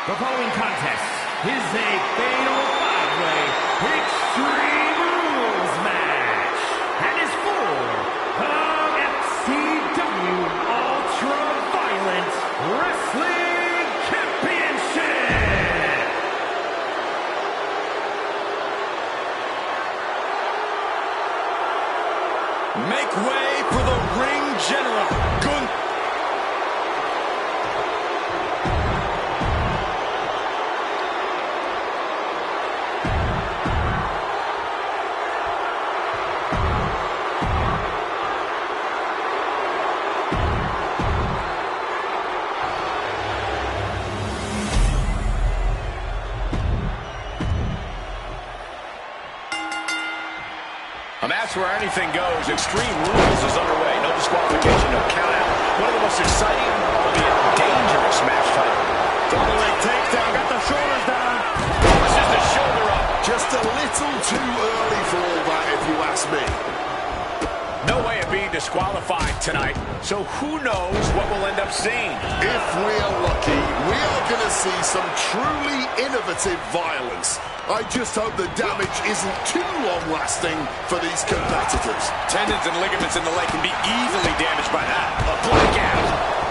The following contest is a fatal five-way Extreme Rules match and is for the FCW Ultra Violent Wrestling Championship. Make way for the Ring General, Gunther. A match where anything goes. Extreme Rules is underway. No disqualification, no count out. One of the most exciting, albeit dangerous match type. Double leg takedown, got the shoulders down. Pushes the shoulder up. Just a little too early for all that, if you ask me. No way of being disqualified tonight. So who knows what we'll end up seeing? If we are lucky, we are going to see some truly innovative violence. I just hope the damage isn't too long-lasting for these competitors. Tendons and ligaments in the leg can be easily damaged by that. A blackout.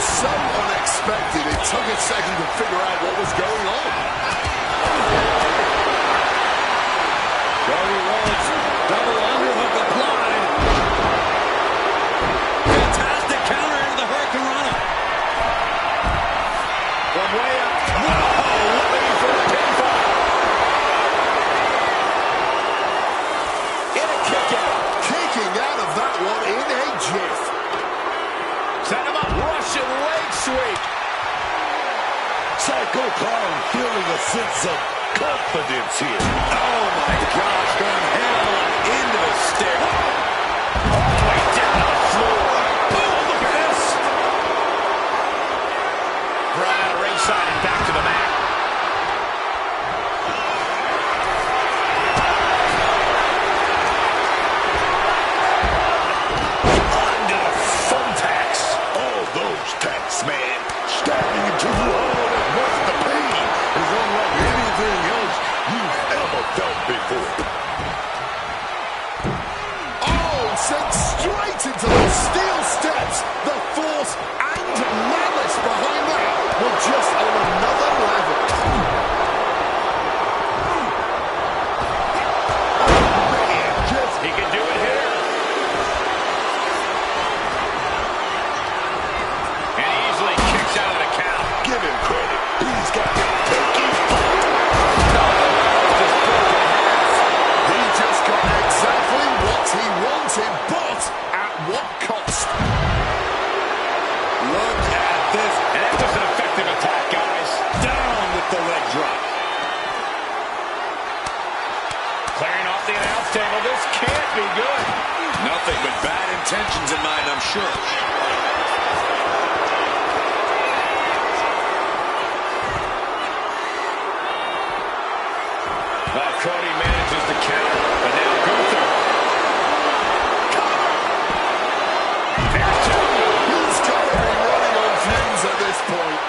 So unexpected, it took a second to figure out what was going on. Cody Rhodes, double underhook applied. Fantastic counter into the Hurricane Rana. From way up. Whoa, looking for the pinfall. In a kick out. Kicking out of that one in a jiff. Set him up, Russian leg sweep. Psycho Clown feeling a sense of confidence here. Oh my gosh, going head-on into the stick. All the way down to the floor. Oh, look at this. Right out of ringside and back to the mat. Man, stabbing into the heart at once. The pain is unlike anything else you've ever felt before. Oh, sent straight into those steel steps. The force and malice behind that were just on another level. Man, he can do it here. Out of the count. Give him credit. He's got the pinky. He just got exactly what he wanted, but at what cost? Look at this. And that was an effective attack, guys. Down with the leg drop. Clearing off the announce table. This can't be good. Nothing but bad intentions in mind, I'm sure. Cody manages the counter, but now Gunther. There's two. He's got to be running on fumes at this point.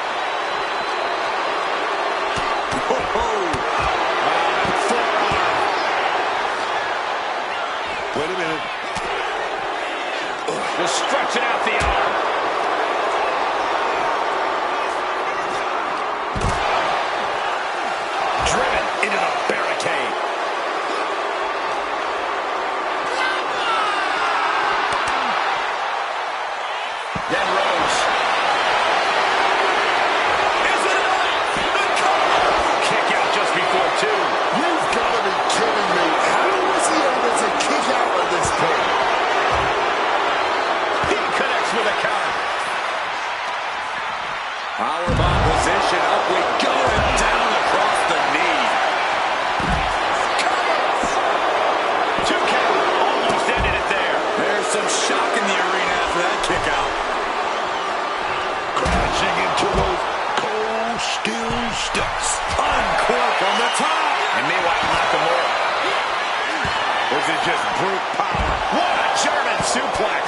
Forearm. Wait a minute. Just stretching out the arm. Driven into the barricade. And meanwhile, Nakamura. This is just brute power. What a German suplex.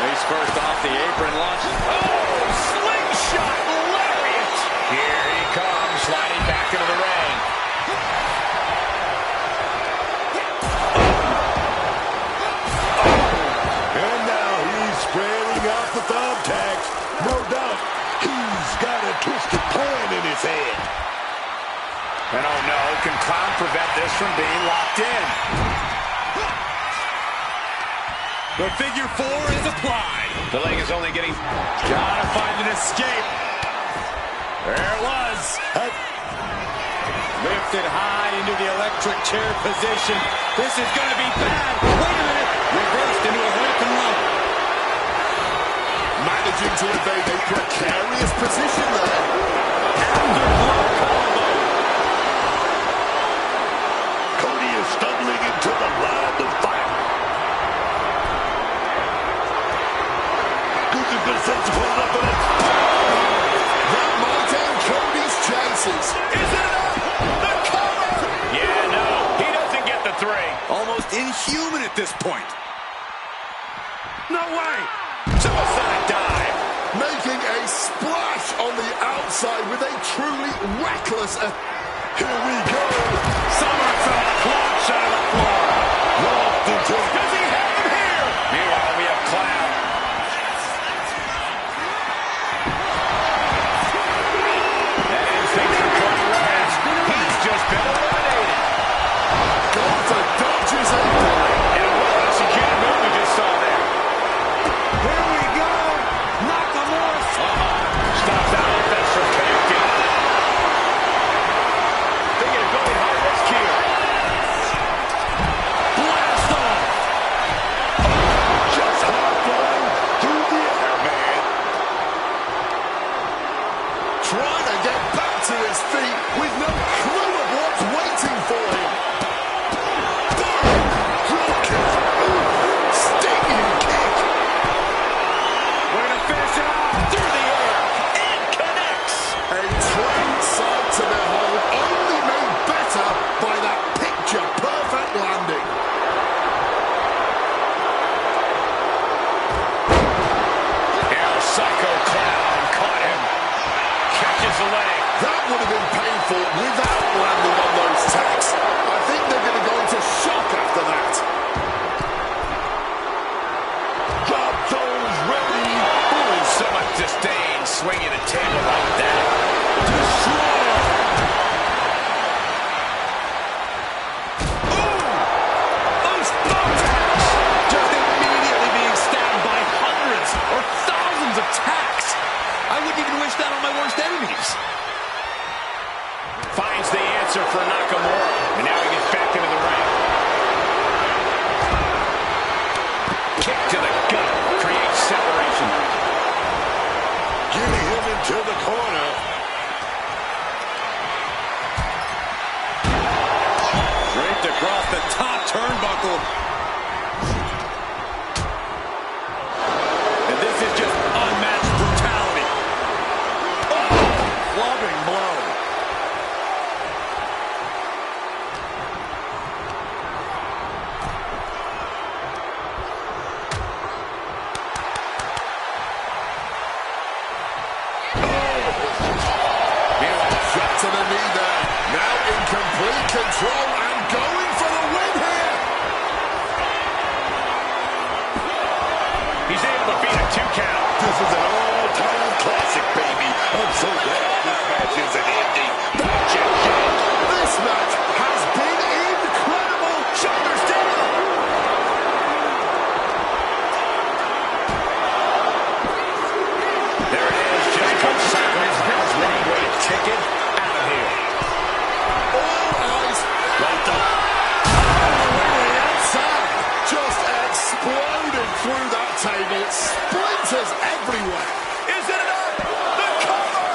Face first off the apron, launches. Oh, slingshot lariat. Here he comes, sliding back into the ring. And now he's spreading out the thumbtacks. No doubt he's got a twisted plan in his head. And oh no, can Clown prevent this from being locked in? The figure four is applied. The leg is only getting... Gotta find an escape. There it was. Lifted high into the electric chair position. This is going to be bad. Wait a minute. Reversed into a hurricane run. Managing to evade a precarious position there. Underblow combo. Cody is stumbling into the line of fire. Good sense of hold up in it. That might end Cody's chances. Is it enough? The cover! Yeah, no. He doesn't get the three. Almost inhuman at this point. No way! Suicide dive! Making a splash on the outside with a truly reckless... Here we go. Somersault launch out of the floor. Locked into... Does he have him here? Meanwhile, we have Clown. That instinct for Cody Rhodes. He's just been eliminated. Gunther dodges a bullet. And a well-executed move we just saw there. Here we go. Nakamura. Stops out of this from connecting. Thinking of going high risk here. Blast off. Just hard-flying through the air, man. Trying to get back to his feet with no clue of what's waiting for him. Boom! Drop kick. Ooh, stinging kick. We're going to finish it off through the air. It connects. A trained sight to behold, only made better by that picture-perfect landing. El Psycho Clown caught him. Catches the leg. That would have been painful without landing on those tacks. I think they're going to go into shock after that. Drop those ready. Ooh, so much disdain swinging a table like that. Destroy. Ooh, those thumbtacks. Just immediately being stabbed by hundreds or thousands of tacks. I wouldn't even wish that on my worst enemies. Finds the answer for Nakamura. And now he gets back into the ring. Kick to the gut. Creates separation. Getting him into the corner. Draped across the top turnbuckle. And this is just unmatched brutality. Oh, clubbing blow. Shot to the knee there. Now in complete control and going for the win here. He's able to beat a 2 count. This is an all-time classic, baby. I'm so glad this match isn't ending. This match has been incredible. Shoulders down. There it is. Just comes Cycle's one-way ticket out of here. All eyes Right up. outside. Just exploded through that table. Splinters everywhere. Is it enough? The cover.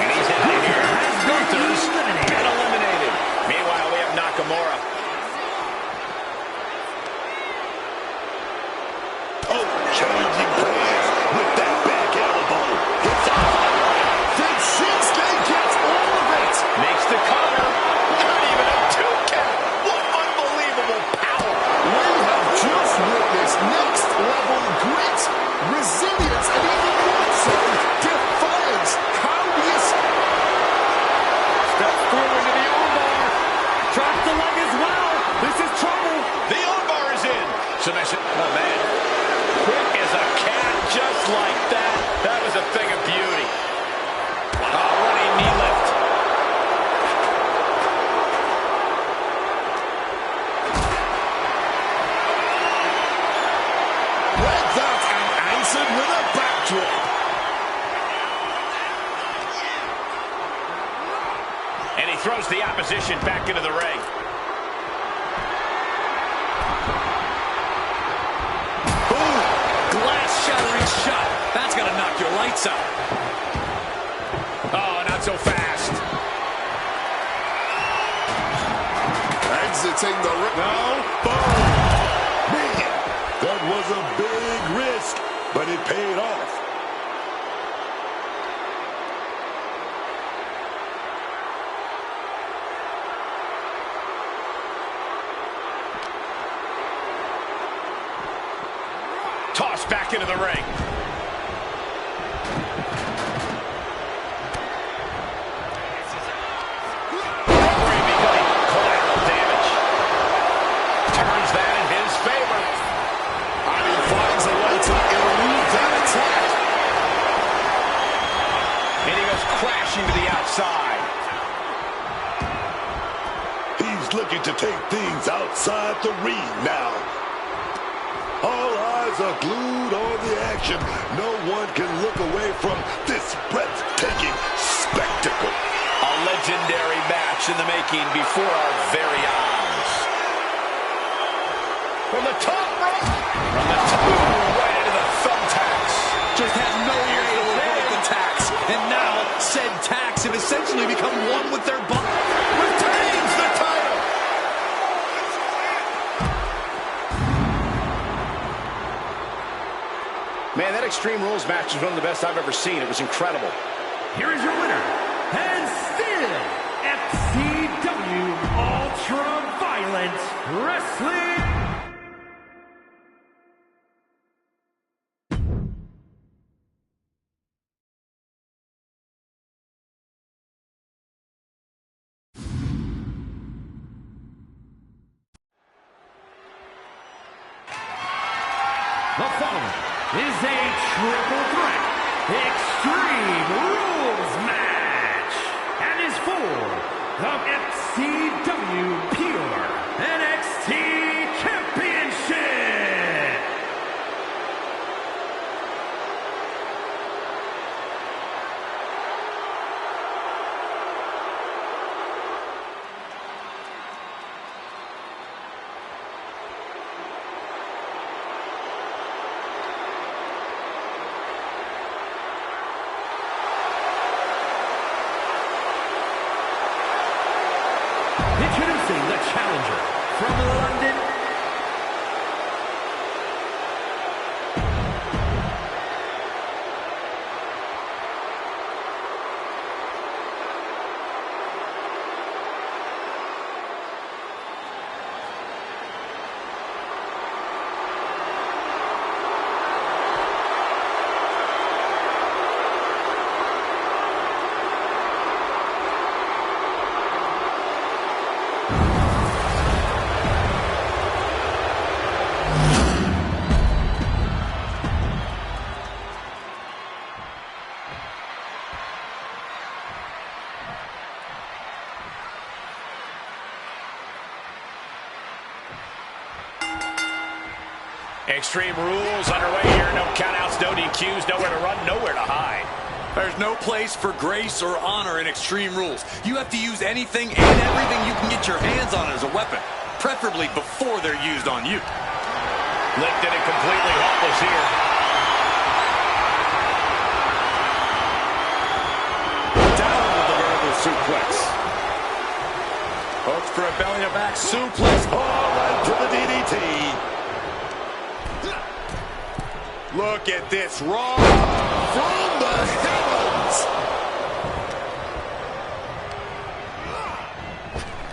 And he's out of here. Gunther's been eliminated. Meanwhile, we have Nakamura. Oh, changing plans. like that. That was a thing of beauty. Oh, running knee lift. Read that and answered with a backdrop. And he throws the opposition back into the ring. Boom! Glass-shattering shot. That's gonna knock your lights out. Oh, not so fast. Exiting the ring. No, boom. Man, that was a big risk, but it paid off. Tossed back into the ring. Referee becoming collateral damage. Turns that in his favor. And he finds a way to elude that attack. And he goes crashing to the outside. He's looking to take things outside the ring now. All eyes are glued on the action. No one can look away from this breathtaking spectacle. A legendary match in the making before our very eyes. From the top rope. From the top. Right into the thumbtacks. Just has no way to avoid the tax. And now, said tax have essentially become one with their body. Retains the title. Man, that Extreme Rules match is one of the best I've ever seen. It was incredible. Here is your winner, and still FCW Ultra Violent Wrestling. The following is a triple threat Extreme Rules match and is for the FCW Pure NXT Championship. Introducing the challenger from London, Extreme Rules underway here. No countouts, no DQs, nowhere to run, nowhere to hide. There's no place for grace or honor in Extreme Rules. You have to use anything and everything you can get your hands on as a weapon, preferably before they're used on you. Lifted and completely helpless here. Down with the vertical suplex. Hooks for a belly-to-back suplex. All right to the DDT. Look at this raw. From the heavens.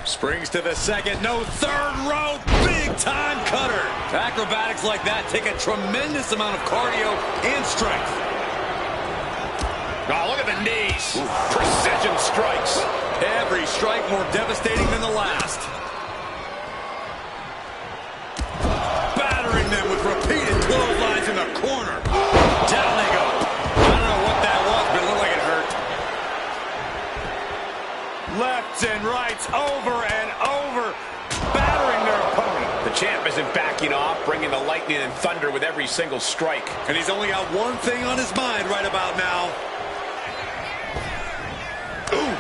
Springs to the second. No third row. Big time cutter. Acrobatics like that take a tremendous amount of cardio and strength. Oh, look at the knees. Precision strikes. Every strike more devastating than the last. Battering them with repeated clotheslines in the corner. Down they hits over and over, battering their opponent. The champ isn't backing off, bringing the lightning and thunder with every single strike. And he's only got one thing on his mind right about now. Ooh.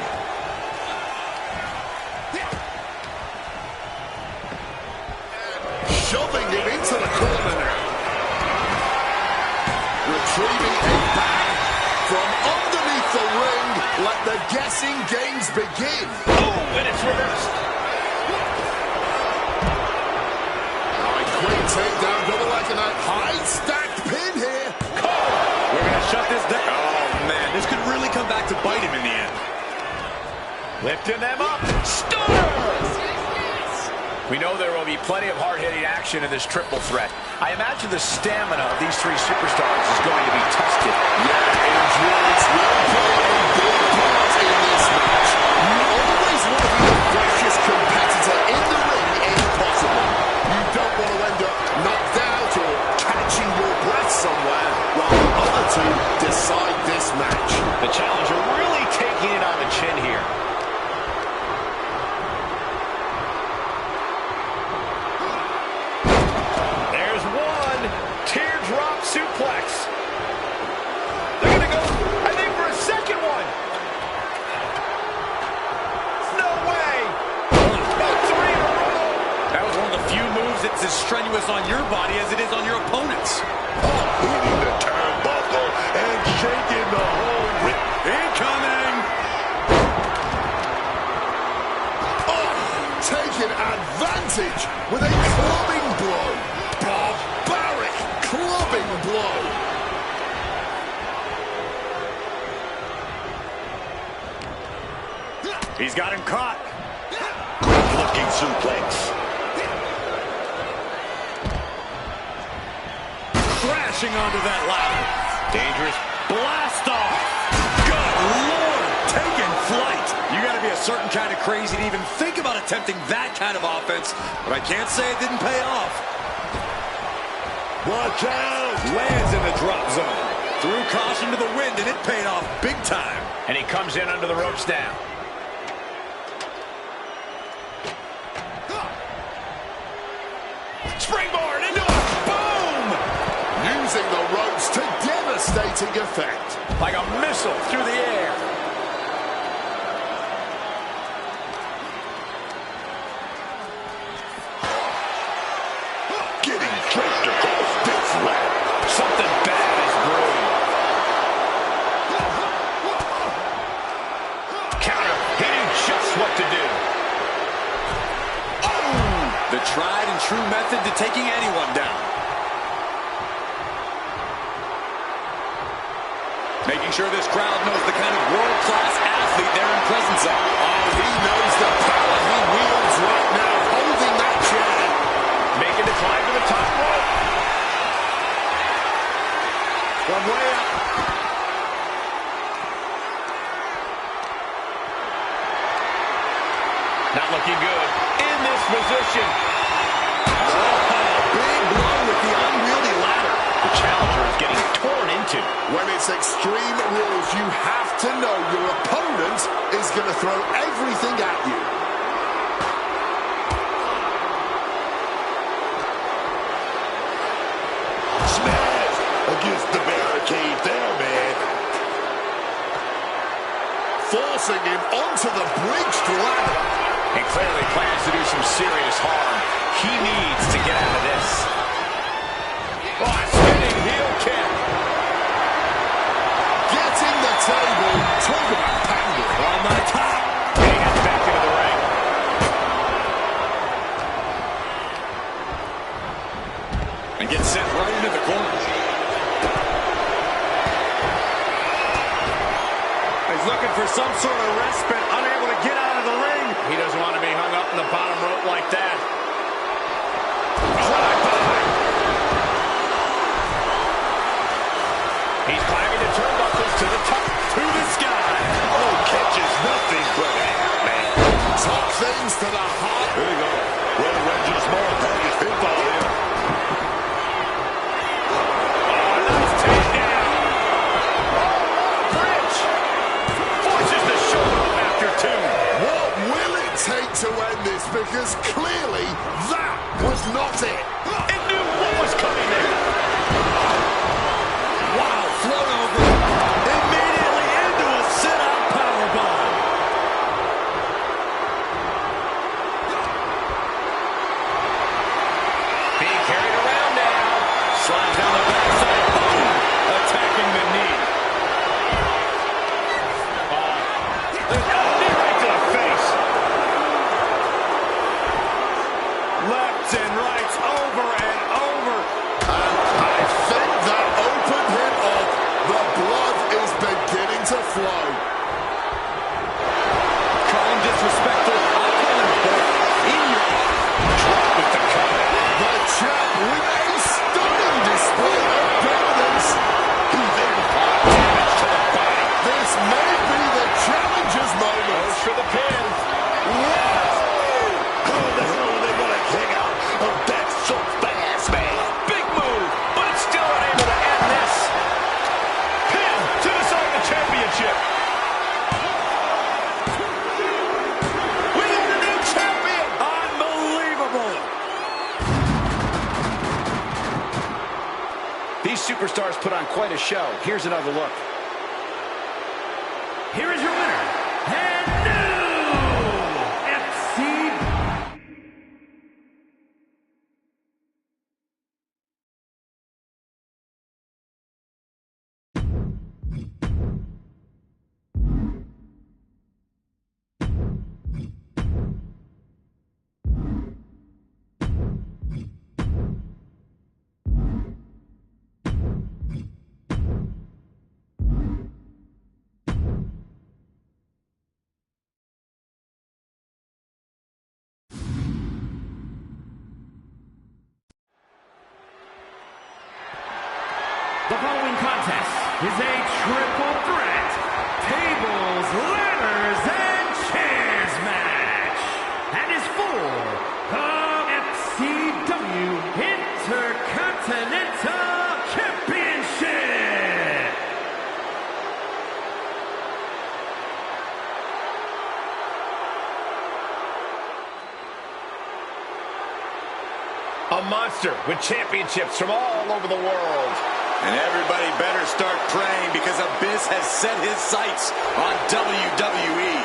Shoving him into the corner now. Retrieving a bag from underneath the ring. Let the guessing games begin. Oh, and it's reversed. Quick takedown, double leg and a high stacked pin here. We're going to shut this down. Oh, man, this could really come back to bite him in the end. Lifting them up. Stunner! We know there will be plenty of hard-hitting action in this triple threat. I imagine the stamina of these three superstars is going to be tested. Yeah, endurance will play a big part in this match. You always want to be the freshest competitor in the ring if possible. You don't want to end up knocked out or catching your breath somewhere while the other two decide this match. The challenger really taking it on the chin here. There's one. Teardrop suplex. They're going to go, I think, for a second one. No way. About three in a row. That was one of the few moves that's as strenuous on your body as it is on your opponent's. Hitting the turnbuckle and shaking the whole ring. Incoming! Oh, taking advantage with a clubbing blow. Barbaric clubbing blow. He's got him caught. Quick-looking suplex. Crashing onto that ladder. Dangerous. Blast off. Good Lord, taking flight. You got to be a certain kind of crazy to even think about attempting that kind of offense, but I can't say it didn't pay off. Watch out! Lands in the drop zone. Threw caution to the wind, and it paid off big time. And he comes in under the ropes now. Springboard into a boom! Using the ropes to devastating effect. Like a missile through the air. Getting draped across this ladder. Something bad is brewing. Counter. He knew just what to do. The tried and true method to taking anyone down. Making sure this crowd knows the kind of world-class athlete they're in presence of. Oh, he knows the power he wields right now, holding that chair. Making the climb to the top rope. From way up. Not looking good. In this position. Big blow with the unwieldy ladder. The challenger is getting torn into. When it's Extreme Rules, you have to know your opponent is going to throw everything at you. Smash against the barricade there, man. Forcing him onto the bridged ladder. And clearly plans to do some serious harm. He needs to get out of this. Oh, a spinning heel kick. Getting the table. Talk about pounding. On the top. And he gets back into the ring. And gets sent right into the corner. He's looking for some sort of respite, unable to get out of the ring. He doesn't want to be hung up in the bottom rope like that. He's climbing the turnbuckles to the top, to the sky. Oh, catches nothing but air, man. Top things to the heart. Here we go. Well, Reggie's more package pinfall here. Oh, nice takedown. Oh, bridge. Forces the shoulder up after two. What will it take quite a show. Here's another look. Here is your winner, and new FC. The following contest is a triple threat tables, ladders, and chairs match, and is for the FCW Intercontinental Championship. A monster with championships from all over the world. And everybody better start praying because Abyss has set his sights on WWE.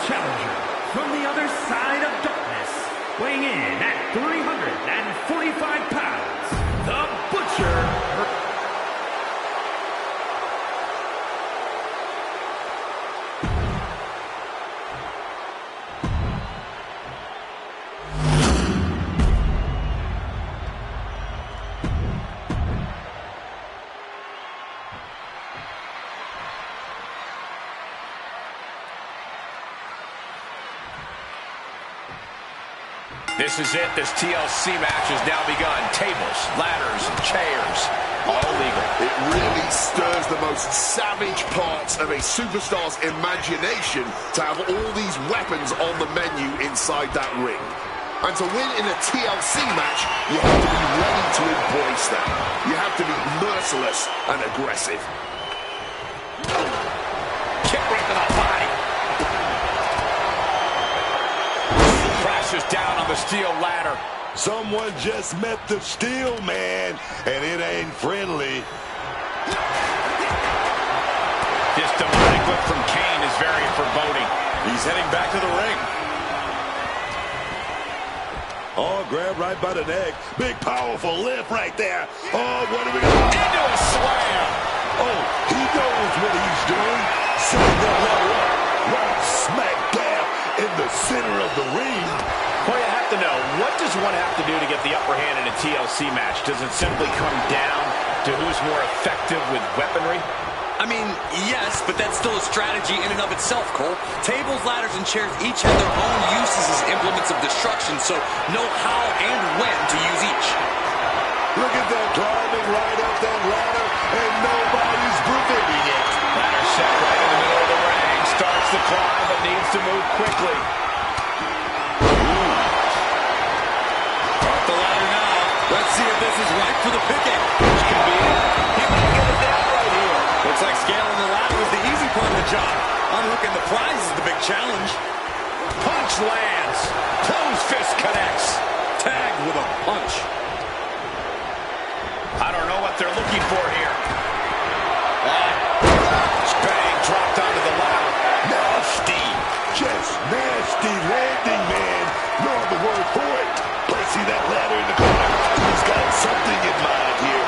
Challenger from the other side of darkness, weighing in at 345 pounds, the Butcher. This is it. This TLC match has now begun. Tables, ladders, and chairs, all legal. It really stirs the most savage parts of a superstar's imagination to have all these weapons on the menu inside that ring. And to win in a TLC match, you have to be ready to embrace that. You have to be merciless and aggressive. Kick right to the body. Crashes down on the steel ladder. Someone just met the steel man, and it ain't friendly. This demonic whip from Kane is very foreboding. He's heading back to the ring. Oh, grab right by the neck. Big, powerful lift right there. Oh, what are we going to do? Into a slam. Oh, he knows what he's doing. Setting that ladder up right smack dab in the center of the ring. Well, you have to know, what does one have to do to get the upper hand in a TLC match? Does it simply come down to who's more effective with weaponry? I mean, yes, but that's still a strategy in and of itself, Cole. Tables, ladders, and chairs each have their own uses as implements of destruction, so know how and when to use each. Look at that, climbing right up that ladder, and nobody's preventing it. Ladder set right in the middle of the ring. Starts the climb, but needs to move quickly. Off the ladder now. Let's see if this is right for the picking. Which can be it. He might get it down right here. Looks like scaling the ladder was the easy part of the job. Unhooking the prize is the big challenge. Punch lands. Closed fist connects. Tagged with a punch. I don't know what they're looking for here. Bang, dropped onto the ladder. Nasty. Just nasty landing, man. No other word for it. Placing that ladder in the corner. He's got something in mind here.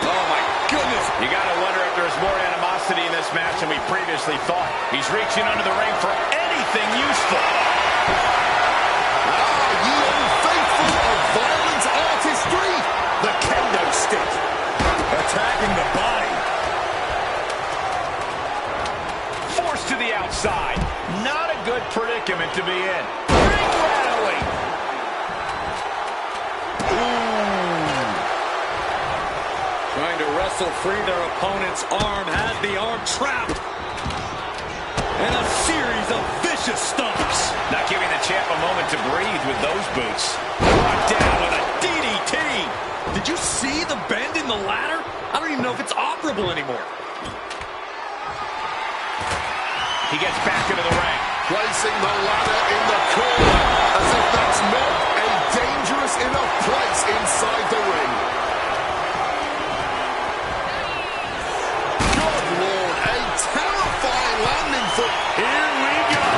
Oh, my goodness. You got to wonder if there's more animosity in this match than we previously thought. He's reaching under the ring for anything useful. Ye old faithful of violent artistry, the kendo stick. Attacking the body. Forced to the outside. Not a good predicament to be in. Ring rattling. Ooh. wrestle free their opponent's arm, has the arm trapped. And a series of vicious stomps. Not giving the champ a moment to breathe with those boots. Brought down with a DDT. Did you see the bend in the ladder? I don't even know if it's operable anymore. He gets back into the ring. Placing the ladder in the corner, as if that's not a dangerous enough place inside the ring. Good Lord, a terrifying landing foot. Here we go.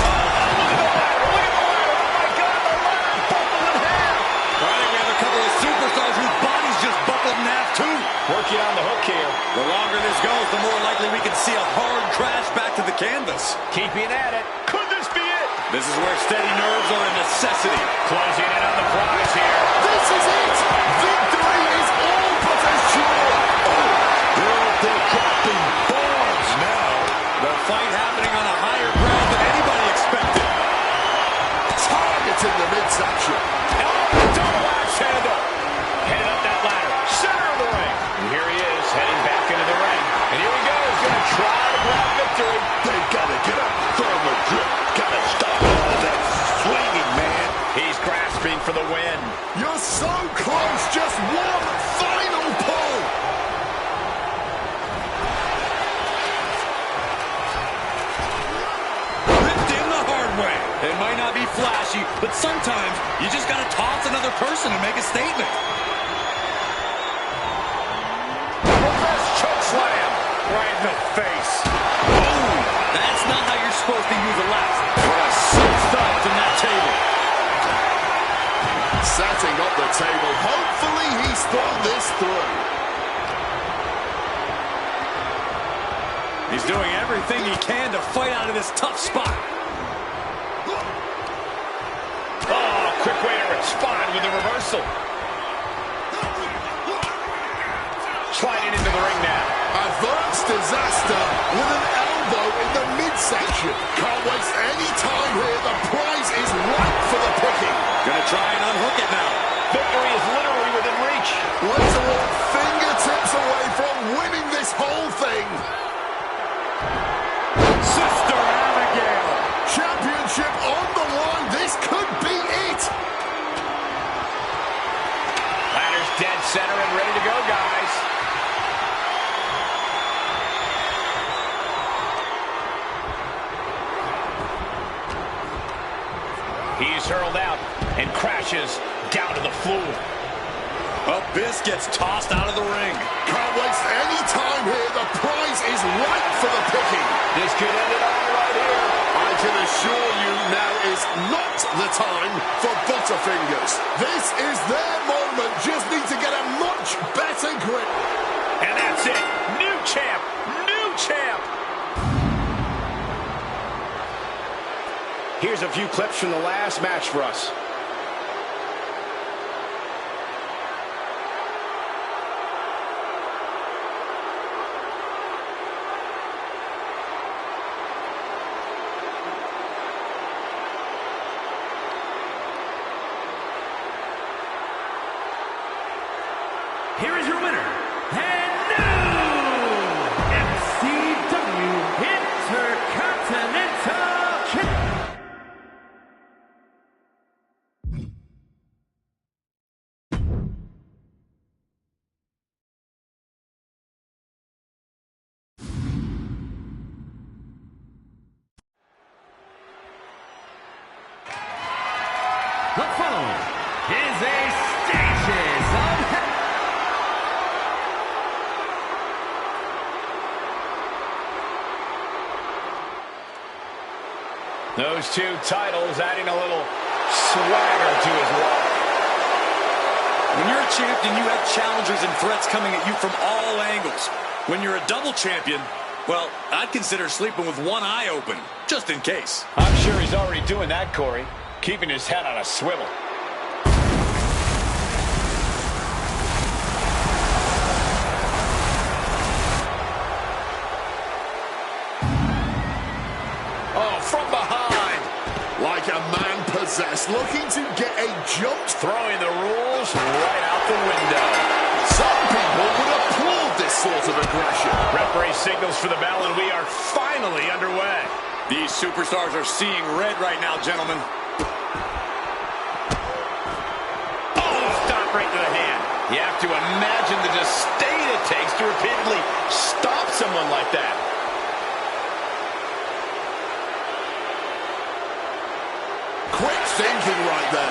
Oh, look at the ladder. Look at the ladder. Oh, my God, the ladder buckled in half. I think we have a couple of superstars whose bodies just buckled in half, too. Working on the hook here. The longer this goes, the more likely we can see a hard crash back to the canvas. Keeping at it. Could this be it? This is where steady nerves are a necessity. Closing in on the prize here. This is it! Victory is all but assured! They're dropping bombs now. The fight happening on a higher ground than anybody expected. Targeting the midsection. Double axe handle. Heading up that ladder. Center of the ring. And here he is, heading back into the ring. And here he goes, going to try to grab victory. They gotta get a firmer grip. Gotta stop all of that swinging, man. He's grasping for the win. You're so close, just one final pull. Ripped in the hard way. It might not be flashy, but sometimes you just got to toss another person and make a statement. Reverse choke slam. Right in the face. Boom! That's not how you're supposed to use a last. What a sick thud from that table. Setting up the table. Hopefully he's thought this through. He's doing everything he can to fight out of this tough spot. Oh, quick way to respond with the reversal. Sliding into the ring now. Advanced disaster with an elbow in the midsection. Can't waste any time here. The prize is ripe for the picking. Gonna try and unhook it now. Victory is literally within reach. Literal fingertips away from winning this whole thing. Sister Abigail. Championship on the line. This could be it. Ladder's dead center and ready to go, guys. He's hurled out and crashes down to the floor. Abyss gets tossed out of the ring. Can't waste any time here. The prize is ripe for the picking. This could end it all right here. I can assure you now is not the time for Butterfingers. This is their moment. Just need to get a much better grip. And that's it. New champ. New champ. Here's a few clips from the last match for us. Here is your winner, and new FCW Intercontinental Champion. The following is a Stages of Those two titles adding a little swagger to his walk. When you're a champion, you have challengers and threats coming at you from all angles. When you're a double champion, well, I'd consider sleeping with one eye open, just in case. I'm sure he's already doing that, Corey. Keeping his head on a swivel. Oh, from behind. Like a man possessed, looking to get a jump. Throwing the rules right out the window. Some people would applaud signals for the bell, and we are finally underway. These superstars are seeing red right now, gentlemen. Oh, stop right to the hand. You have to imagine the disdain it takes to repeatedly stop someone like that. Quick thinking right there.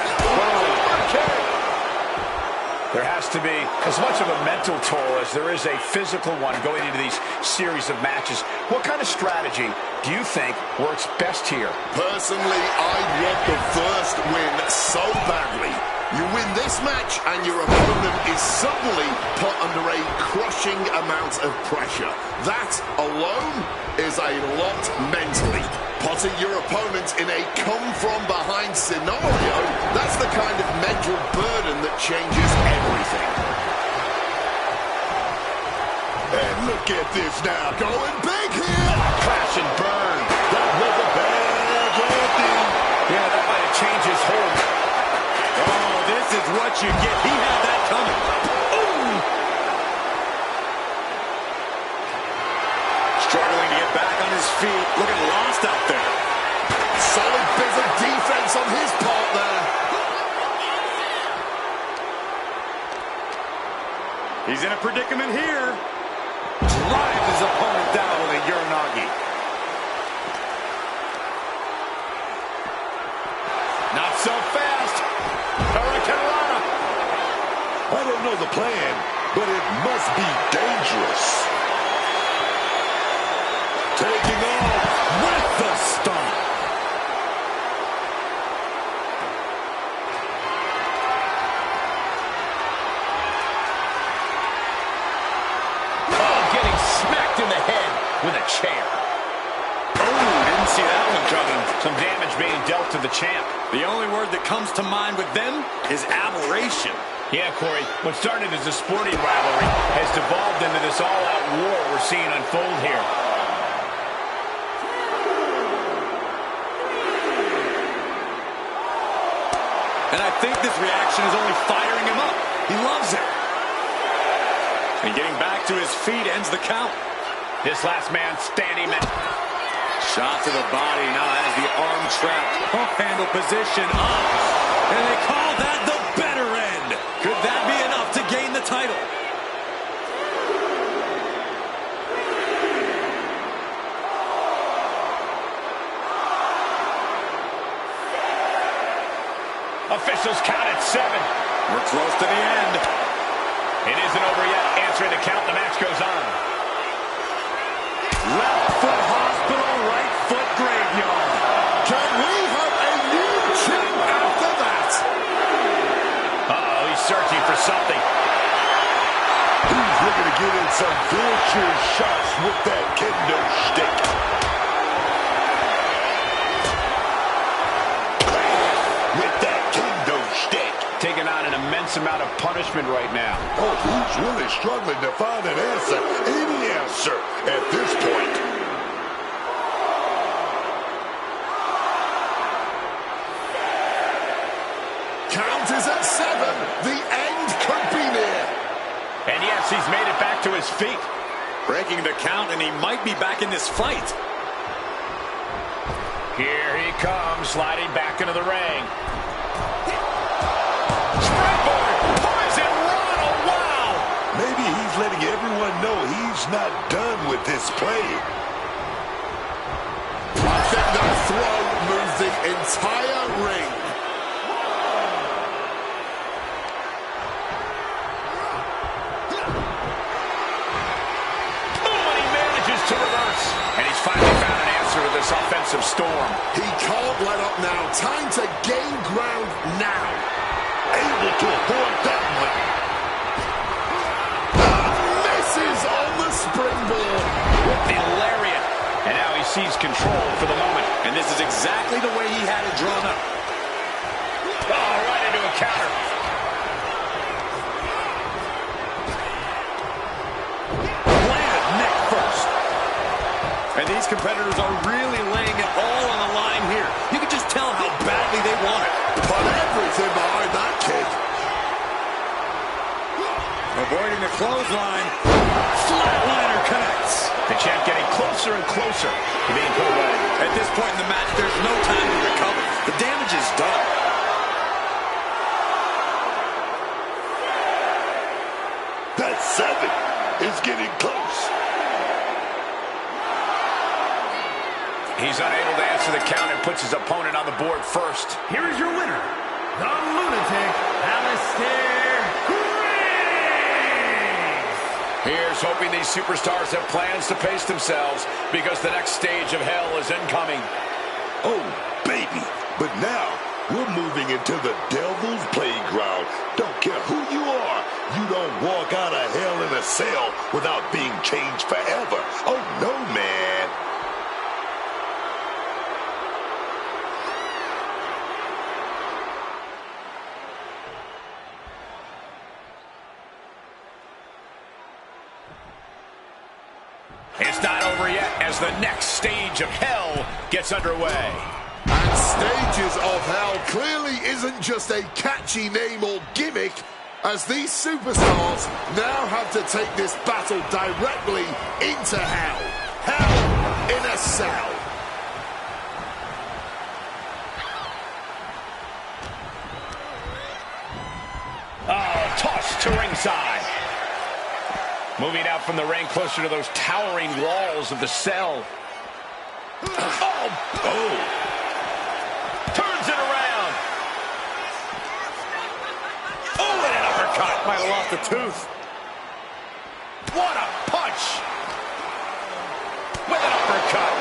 There has to be as much of a mental toll as there is a physical one going into these series of matches. What kind of strategy do you think works best here? Personally, I want the first win so badly. You win this match and your opponent is suddenly put under a crushing amount of pressure. That alone is a lot mentally. Putting your opponent in a come-from-behind scenario, that's the kind of mental burden that changes everything. And look at this now. Going big here! Crash and burn. That was a bad landing. Yeah, that might have changed his hold. Oh, this is what you get. He had that coming. Struggling to get back on his feet. Looking lost out there. Solid bit of defense on his part there. He's in a predicament here. Drives his opponent down with a Uranagi. Not so fast. Hurricanrana. I don't know the plan, but it must be dangerous. Taking off with the stomp. Oh, getting smacked in the head with a chair. Oh, didn't see that one coming. Some damage being dealt to the champ. The only word that comes to mind with them is aberration. Yeah, Corey, what started as a sporting rivalry has devolved into this all-out war we're seeing unfold here. And I think this reaction is only firing him up. He loves it. And getting back to his feet ends the count. This last man standing man. Shot to the body, now has the arm trapped. Hook handle position up. And they call that the better end. Could that be enough to gain the title? Officials count at 7. We're close to the end. It isn't over yet. Answering the count, the match goes on. Left foot hospital, right foot graveyard. Can we have a new champ after that? Uh-oh, he's searching for something. He's looking to get in some vicious shots with that kendo stick. With that kendo stick. Taking on an immense amount of punishment right now. Oh, he's really struggling to find an answer. Any answer at this point. Count is at 7. The end could be near. And yes, he's made it back to his feet. Breaking the count, and he might be back in this fight. Here he comes, sliding back into the ring. Springboard! Poison run! Oh, wow! Maybe he's letting everyone know he's not done with this play. I think that throw moved the entire ring. To reverse. And he's finally found an answer to this offensive storm. He can't let up now. Time to gain ground now. Able to avoid that one. Misses on the springboard. With the lariat. And now he sees control for the moment. And this is exactly the way he had it drawn up. Oh, right into a counter. Planted neck first. And these competitors are really laying it all on the line here. You can just tell how badly they want it. Put everything behind that kick. Avoiding the clothesline. Flatliner connects. The champ getting closer and closer to being put away. At this point in the match, there's no time to recover. The damage is done. That 7 is getting close. He's unable to answer the count and puts his opponent on the board first. Here is your winner, the Lunatic, Alistair Graves. Here's hoping these superstars have plans to pace themselves because the next stage of hell is incoming. Oh, baby. But now, we're moving into the devil's playground. Don't care who you are. You don't walk out of hell in a cell without being changed forever. Oh, no, man. It's not over yet as the next stage of hell gets underway. And Stages of Hell clearly isn't just a catchy name or gimmick, as these superstars now have to take this battle directly into hell. Hell in a cell. Oh, tossed to ringside. Moving out from the ring closer to those towering walls of the cell. Oh! Turns it around. Oh, and an uppercut. Might have lost a tooth. What a punch. With an uppercut.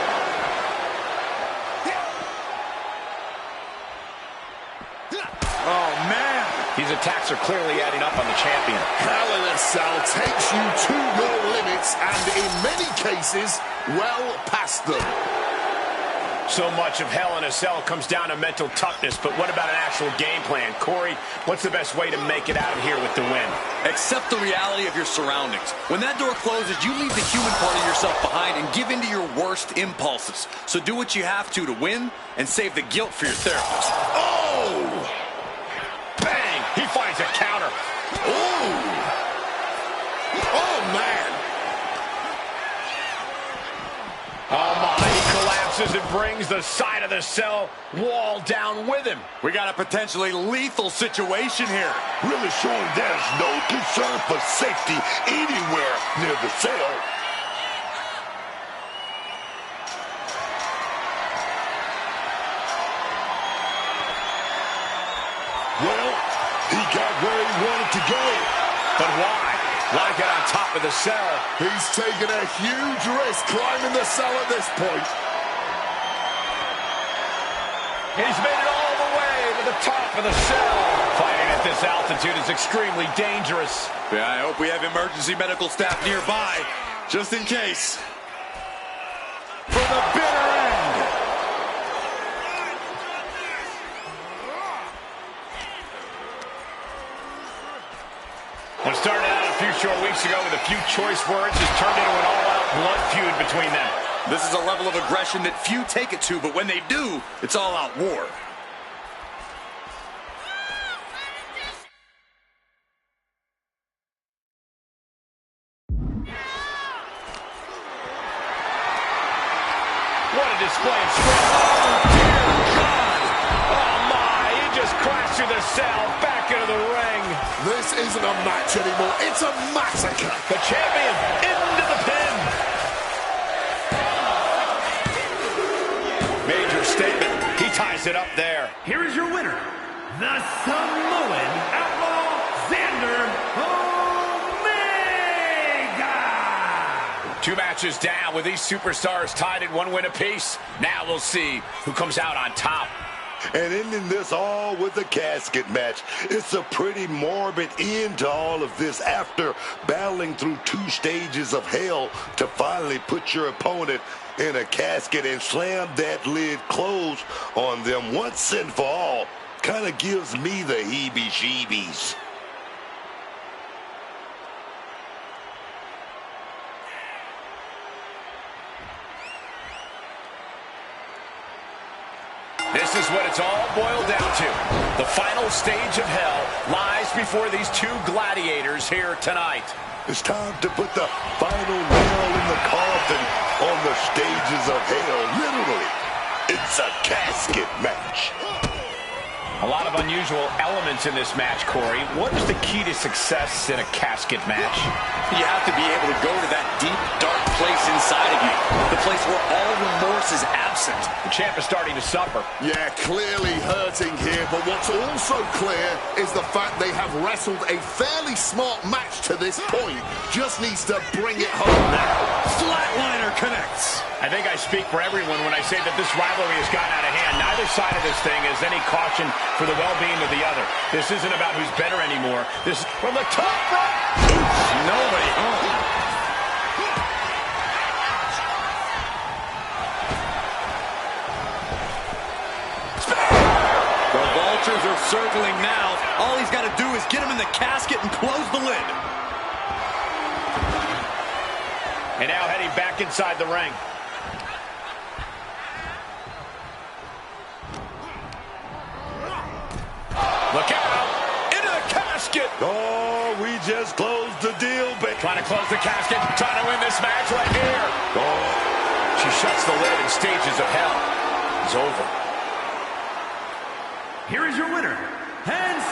Oh, man. These attacks are clearly adding up on the champion. Hell in a Cell takes you to your limits and in many cases, well past them. So much of Hell in a Cell comes down to mental toughness, but what about an actual game plan? Corey, what's the best way to make it out of here with the win? Accept the reality of your surroundings. When that door closes, you leave the human part of yourself behind and give in to your worst impulses. So do what you have to win and save the guilt for your therapist. Oh! Bang! He finds a counter. Ooh! Oh, man! Oh, my. He collapses and brings the side of the cell wall down with him. We got a potentially lethal situation here. Really showing there's no concern for safety anywhere near the cell. Well, he got where he wanted to go. But why? Why get on top of the cell? He's taken a huge risk climbing the cell at this point. He's made it all the way to the top of the cell. Fighting at this altitude is extremely dangerous. Yeah, I hope we have emergency medical staff nearby, just in case. For the bitter end. What started out a few short weeks ago with a few choice words has turned into an all-out blood feud between them. This is a level of aggression that few take it to, but when they do, it's all-out war. What a display of strength. Oh, dear God. Oh, my. He just crashed through the cell, back into the ring. This isn't a match anymore. It's a massacre. The champion into the pin. Major statement. He ties it up there. Here is your winner, the Samoan Outlaw, Xander Omega. 2 matches down with these superstars tied at 1 win apiece. Now we'll see who comes out on top. And ending this all with a casket match. It's a pretty morbid end to all of this after battling through 2 stages of hell to finally put your opponent in a casket and slam that lid closed on them once and for all. Kind of gives me the heebie-jeebies. This is what it's all boiled down to. The final stage of hell lies before these two gladiators here tonight. It's time to put the final nail in the coffin on the stages of hell. Literally, it's a casket match. A lot of unusual elements in this match, Corey. What is the key to success in a casket match? You have to be able to go to that deep, dark place inside of you. The place where all remorse is absent. The champ is starting to suffer. Yeah, clearly hurting here, but what's also clear is the fact they have wrestled a fairly smart match to this point. Just needs to bring it home now. Flatliner connects. I think I speak for everyone when I say that this rivalry has gotten out of hand. Neither side of this thing has any caution for the well-being of the other. This isn't about who's better anymore. This is from the top rope. Nobody home. The Vultures are circling now. All he's got to do is get him in the casket and close the lid. And now heading back inside the ring. Look out! Into the casket! Oh, we just closed the deal, baby. Trying to close the casket, trying to win this match right here. Oh, she shuts the lid and stages of hell is over. Here is your winner, and